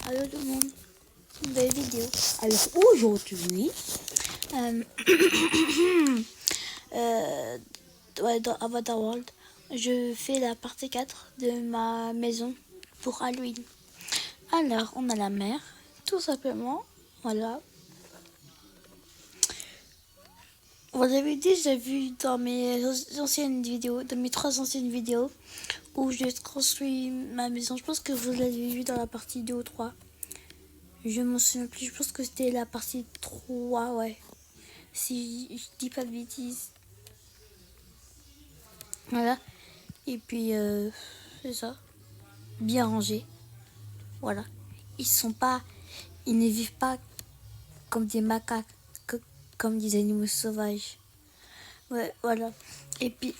Allô tout le monde, nouvelle vidéo. Alors aujourd'hui, euh, dans Avatar World, je fais la partie 4 de ma maison pour Halloween. Alors on a la mer, tout simplement, voilà. Vous avez déjà vu dans mes anciennes vidéos, dans mes 3 anciennes vidéos, où j'ai construit ma maison. Je pense que vous l'avez vu dans la partie 2 ou 3. Je m'en souviens plus, je pense que c'était la partie 3, ouais. Si je dis pas de bêtises. Voilà. Et puis, c'est ça. Bien rangé. Voilà. Ils ne vivent pas comme des macaques, comme des animaux sauvages. Ouais, voilà. Et puis,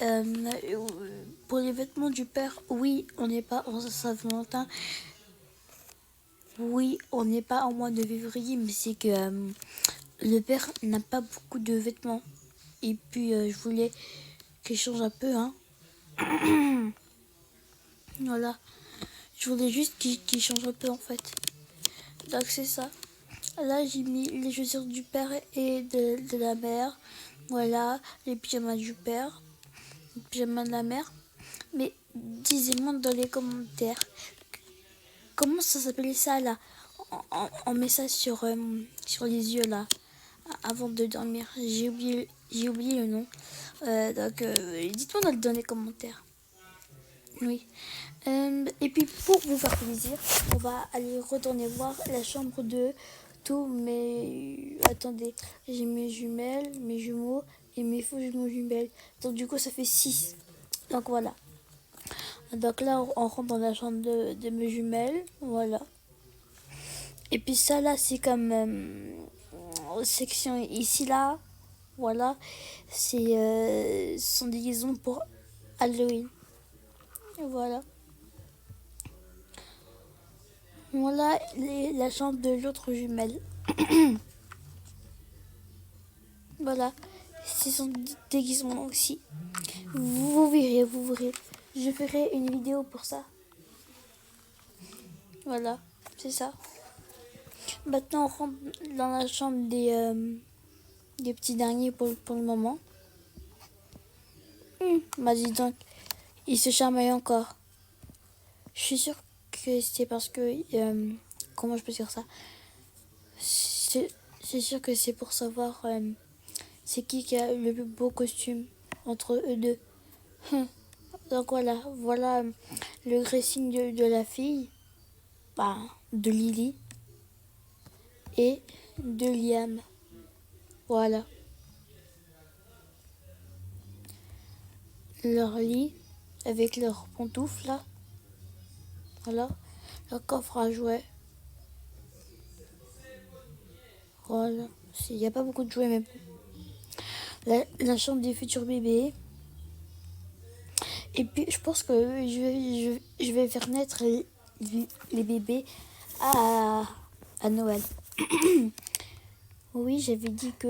pour les vêtements du père, oui, on n'est pas en Saint-Valentin. Oui, on n'est pas en mois de février, mais c'est que le père n'a pas beaucoup de vêtements. Et puis, je voulais qu'il change un peu, hein. Voilà. Je voulais juste qu'il change un peu, en fait. Donc, c'est ça. Là, j'ai mis les chaussures du père et de la mère. Voilà, les pyjamas du père, les pyjamas de la mère. Mais disez-moi dans les commentaires, comment ça s'appelait ça, là? On met ça sur les yeux, là, avant de dormir. J'ai oublié le nom. Donc, dites-moi dans les commentaires. Oui. Et puis, pour vous faire plaisir, on va aller retourner voir la chambre de tous mes... Attendez, j'ai mes jumelles, mes jumeaux et mes faux jumeaux jumelles. Donc, du coup, ça fait 6. Donc, voilà. Donc là, on rentre dans la chambre de mes jumelles. Voilà. Et puis, ça, là, c'est comme... section ici, là. Voilà. C'est son déguisement pour Halloween. Et voilà. Voilà la chambre de l'autre jumelle. Voilà. C'est son déguisement aussi. Vous verrez, vous verrez. Je ferai une vidéo pour ça. Voilà. C'est ça. Maintenant, on rentre dans la chambre des petits derniers pour le moment. Bah dis donc, il se chamaille encore. Je suis sûre que c'est parce que... comment je peux dire ça? C'est sûr que c'est pour savoir c'est qui a le plus beau costume entre eux deux. Donc voilà le dressing de la fille, bah, de Lily et de Liam. Voilà. Leur lit avec leurs pantoufles là. Voilà. Leur coffre à jouets. Voilà. Il n'y a pas beaucoup de jouets mais bon. La chambre des futurs bébés. Et puis je pense que je vais faire naître les bébés à Noël. Oui, j'avais dit que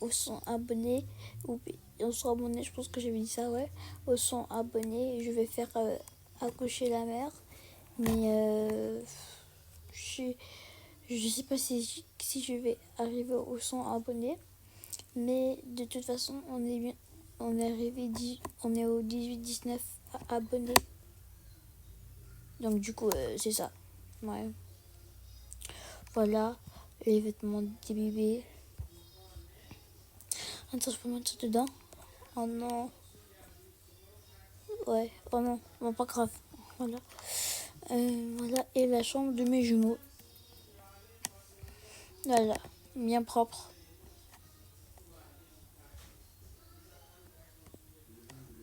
aux 100 abonnés, on sera abonnés, je pense que j'avais dit ça, ouais. Aux 100 abonnés, je vais faire accoucher la mère. Mais je sais pas si je vais arriver aux 100 abonnés. Mais de toute façon, on est arrivé, on est au 18-19 abonnés. Donc du coup, c'est ça. Ouais. Voilà, les vêtements des bébés. Attends, je peux mettre ça dedans? Oh non. Ouais, oh non, bon, pas grave. Voilà. Voilà, et la chambre de mes jumeaux. Voilà, bien propre.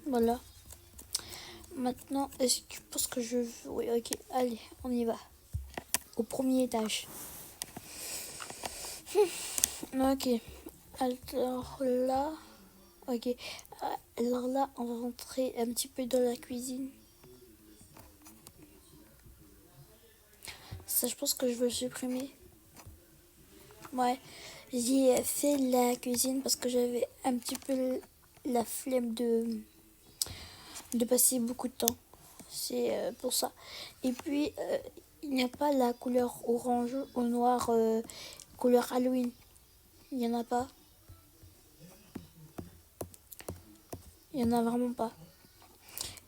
Voilà. Maintenant, est-ce que tu penses que je... Oui, ok, allez, on y va. Au premier étage. Ok, alors là... Ok, alors là, on va rentrer un petit peu dans la cuisine. Ça, je pense que je veux le supprimer. Ouais, j'ai fait la cuisine parce que j'avais un petit peu la flemme de passer beaucoup de temps. C'est pour ça. Et puis, il n'y a pas la couleur orange ou noir, couleur Halloween. Il n'y en a pas. Il n'y en a vraiment pas.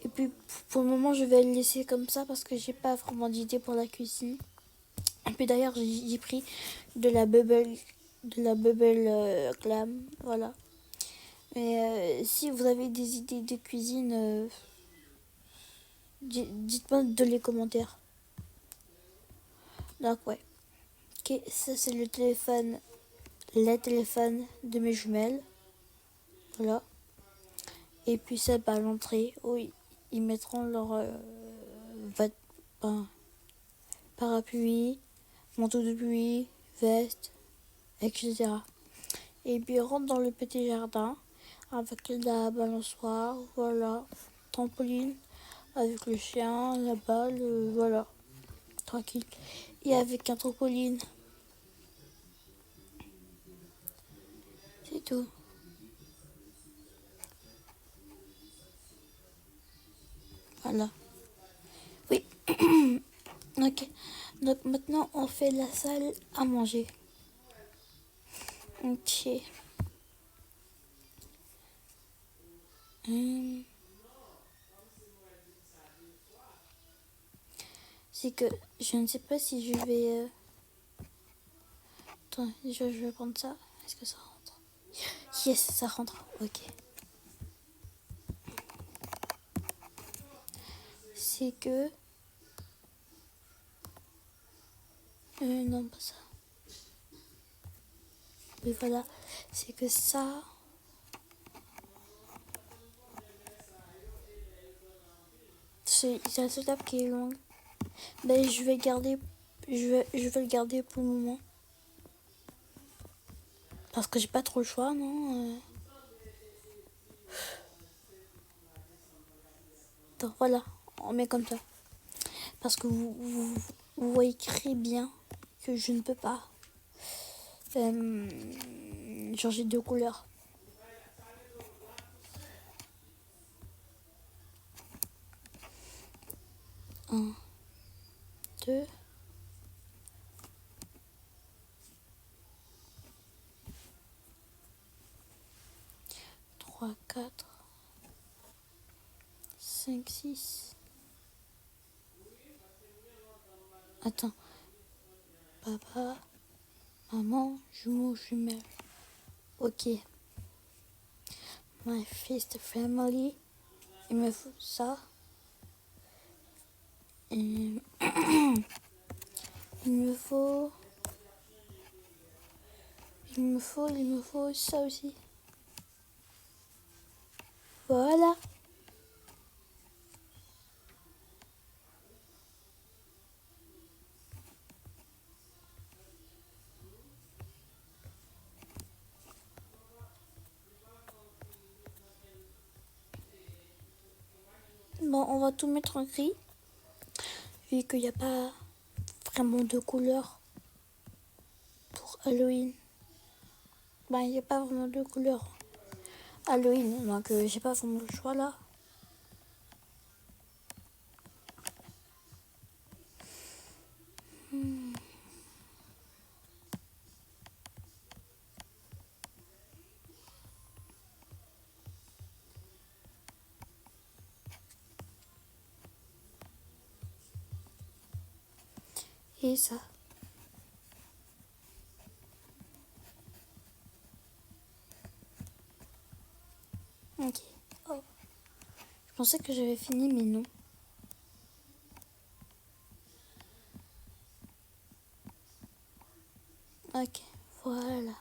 Et puis pour le moment, je vais le laisser comme ça parce que j'ai pas vraiment d'idée pour la cuisine. Et puis d'ailleurs, j'ai pris de la bubble glam, voilà. Mais si vous avez des idées de cuisine, dites-moi dans les commentaires. Donc ouais. Ok, ça c'est le téléphone, les téléphones de mes jumelles. Voilà. Et puis ça, à l'entrée, où ils mettront leur parapluie, manteau de pluie, veste, etc. Et puis ils rentrent dans le petit jardin avec la balançoire, voilà, trampoline, avec le chien, la balle, voilà, tranquille. Et avec un trampoline, c'est tout. Voilà. Oui. Ok. Donc maintenant on fait la salle à manger. Ok. Hum. C'est que je ne sais pas si je vais... Attends, je vais prendre ça. Est-ce que ça rentre? Yes, ça rentre. Ok. C'est que... non, pas ça. Oui, voilà. C'est que ça... C'est la seule table qui est longue. Ben, je vais garder... je vais le garder pour le moment. Parce que j'ai pas trop le choix, non Donc voilà, on met comme ça. Parce que vous voyez très bien que je ne peux pas changer de couleur. Un, deux, 3, 4, 5, 6. Attends. Papa, maman, jumeaux, jumelles. Ok. My first family. Il me faut ça. Et il me faut ça aussi. Voilà. Bon, on va tout mettre en gris. Vu qu'il n'y a pas vraiment de couleur pour Halloween. Ben, il n'y a pas vraiment de couleur Halloween. Donc, j'ai pas vraiment le choix là. Et ça. Ok. Oh. Je pensais que j'avais fini, mais non. Ok. Voilà.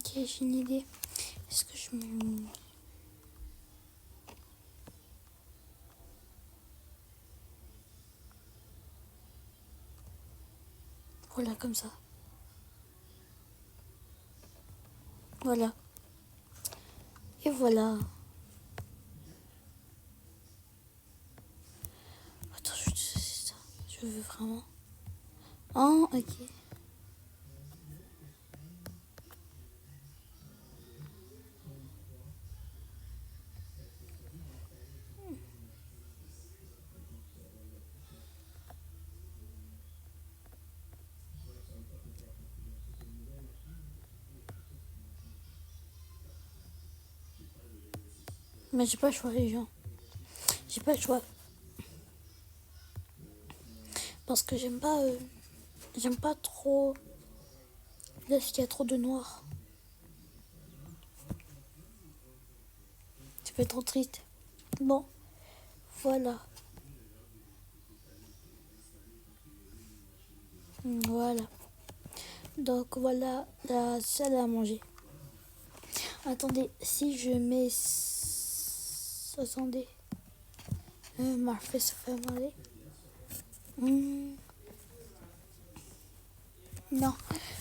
Ok, j'ai une idée. Est-ce que je me... Voilà, comme ça. Voilà. Et voilà. Attends, c'est ça. Je veux vraiment... Oh, ok. Mais j'ai pas le choix, les gens. J'ai pas le choix. Parce que j'aime pas trop... Là, il y a trop de noir. Ça peut être trop triste. Bon, voilà. Voilà. Donc voilà la salle à manger. Attendez, si je mets... Attendez. Ma fait se fait mal. Non.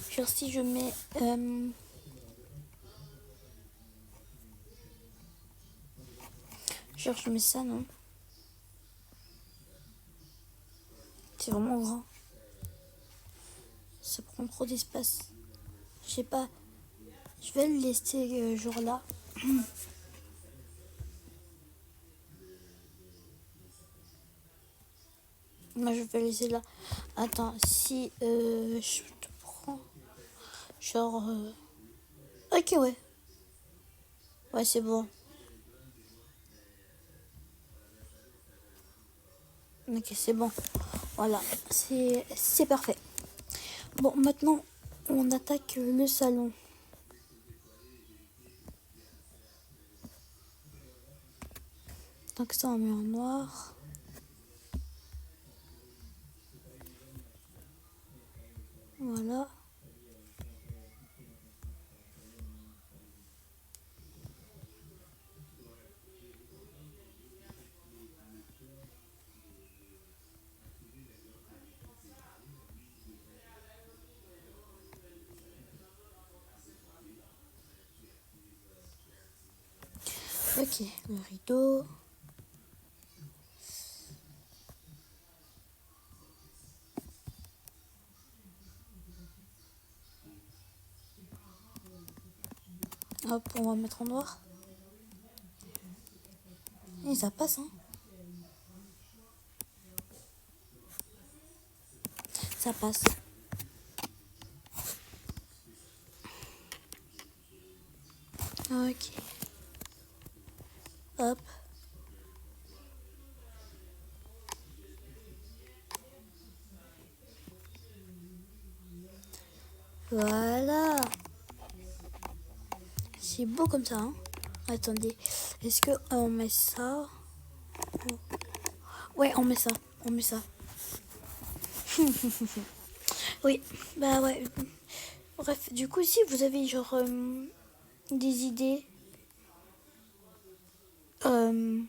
Genre si je mets... genre je mets ça, non. C'est vraiment grand. Ça prend trop d'espace. Je sais pas. Je vais le laisser genre là. Moi je vais le laisser là. Attends, si je te prends genre ok, ouais. Ouais, c'est bon. Ok, c'est bon. Voilà, c'est parfait. Bon, maintenant on attaque le salon. Donc ça on met en noir. Voilà. Ok, le rideau. Hop, on va mettre en noir. Et ça passe, hein. Ça passe. Ok. Hop. Voilà. C'est beau comme ça, hein. Attendez. Est-ce que on met ça? Ouais, on met ça. On met ça. Oui. Bah ouais. Bref, du coup, si vous avez genre des idées, euh,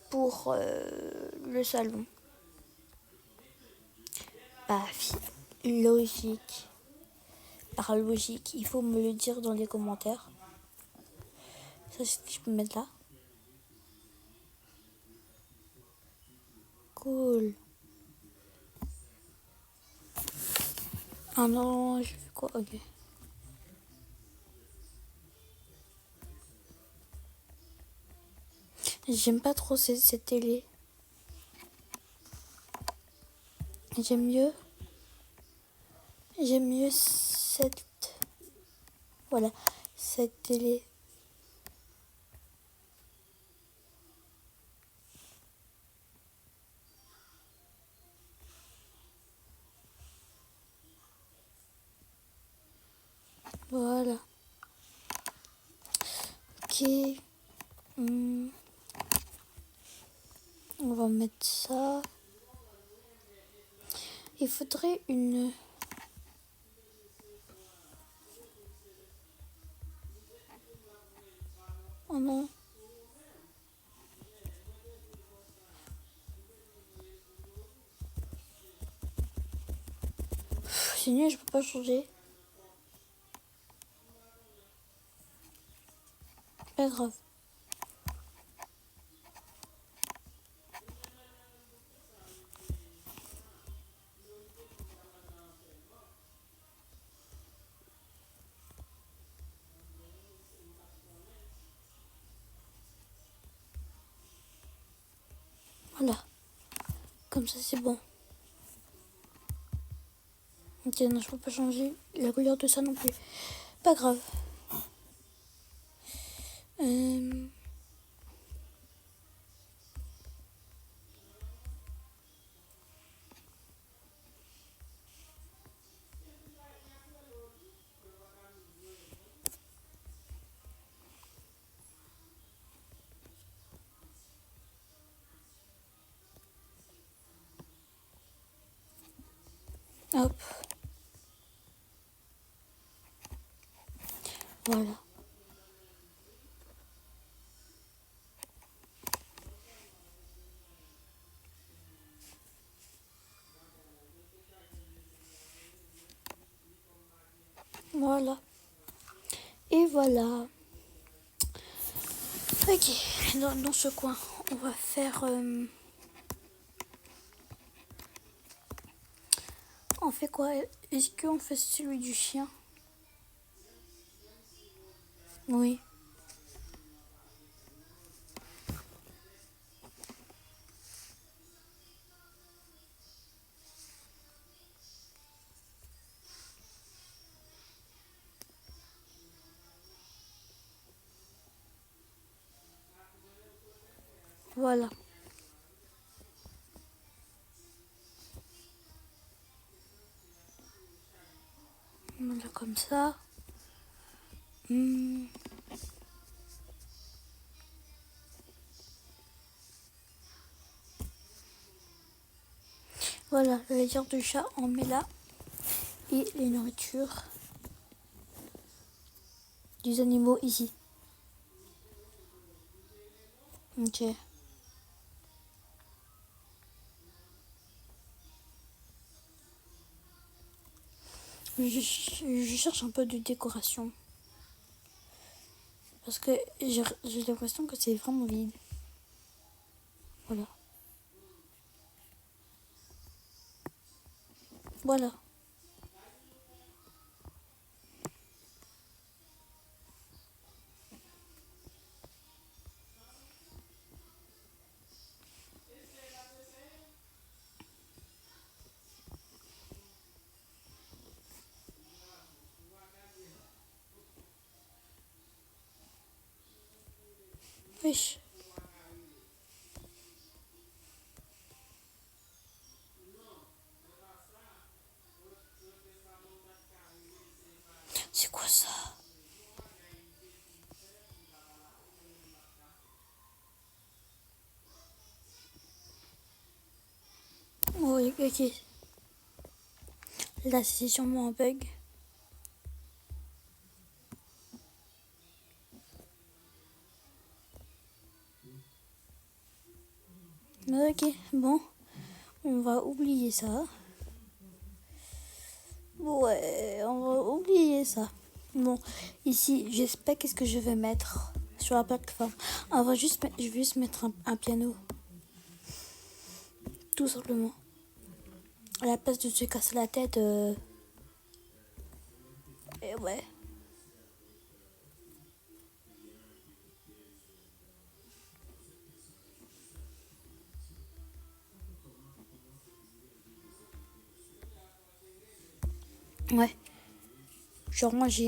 pour le salon, bah logique. Par logique, il faut me le dire dans les commentaires. Ça, c'est ce que je peux mettre là. Cool. Ah non, je fais quoi? Ok. J'aime pas trop cette télé. J'aime mieux. J'aime mieux cette... Voilà, cette télé. Voilà. Ok. On va mettre ça. Il faudrait une... Oh non. C'est nul, je peux pas changer. Pas grave. Voilà. Comme ça, c'est bon. Ok, non, je peux pas changer la couleur de ça non plus. Pas grave. Hop. Voilà. Voilà. Et voilà. Ok. Dans ce coin, on va faire... on fait quoi? Est-ce qu'on fait celui du chien? Oui. Voilà. Voilà, comme ça. Voilà, la litière du chat, on met là. Et les nourritures des animaux ici. Ok. Je cherche un peu de décoration. Parce que j'ai l'impression que c'est vraiment vide. Voilà. Voilà. Wesh. C'est quoi ça? Oui, ok. Là, c'est sûrement un bug. Ok, bon. On va oublier ça. Ouais, on va oublier ça. Bon, ici, j'espère qu'est-ce que je vais mettre sur la plateforme. Je vais juste mettre un piano. Tout simplement. À la place de se casser la tête. Et ouais. Ouais. Genre moi j'ai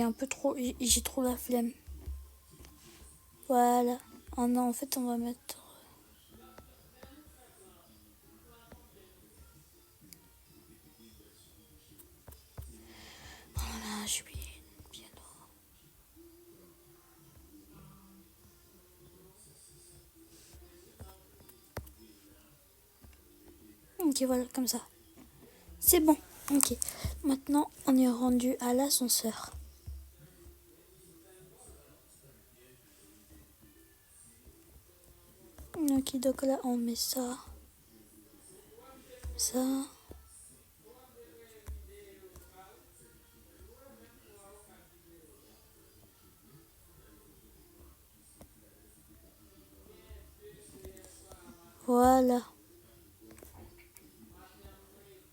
trop la flemme. Voilà. Oh non, en fait on va mettre... Oh là, j'ai oublié le piano. Ok, voilà, comme ça. C'est bon. Ok. Maintenant, on est rendu à l'ascenseur. Ok, donc là, on met ça. Ça. Voilà.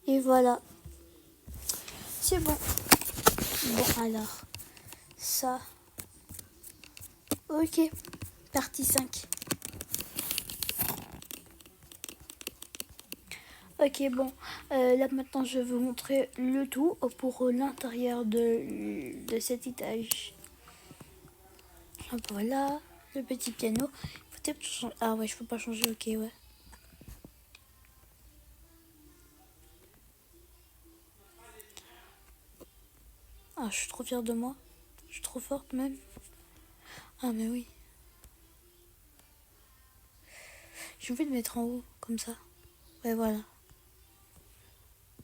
Et voilà. C'est bon. Bon, alors. Ça. Ok. Partie 5. Ok, bon. Là, maintenant, je vais vous montrer le tout pour l'intérieur de cet étage. Voilà. Le petit piano. Faut peut-être changer. Ah ouais, je peux pas changer. Ok, ouais. Ah, je suis trop fière de moi. Je suis trop forte même. Ah, mais oui. J'ai envie de mettre en haut, comme ça. Ouais, voilà.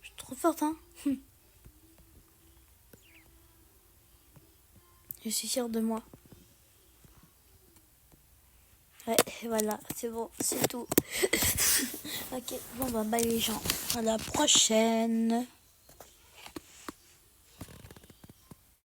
Je suis trop forte, hein. Je suis fière de moi. Ouais, voilà, c'est bon, c'est tout. Ok, bon bah bye les gens. À la prochaine.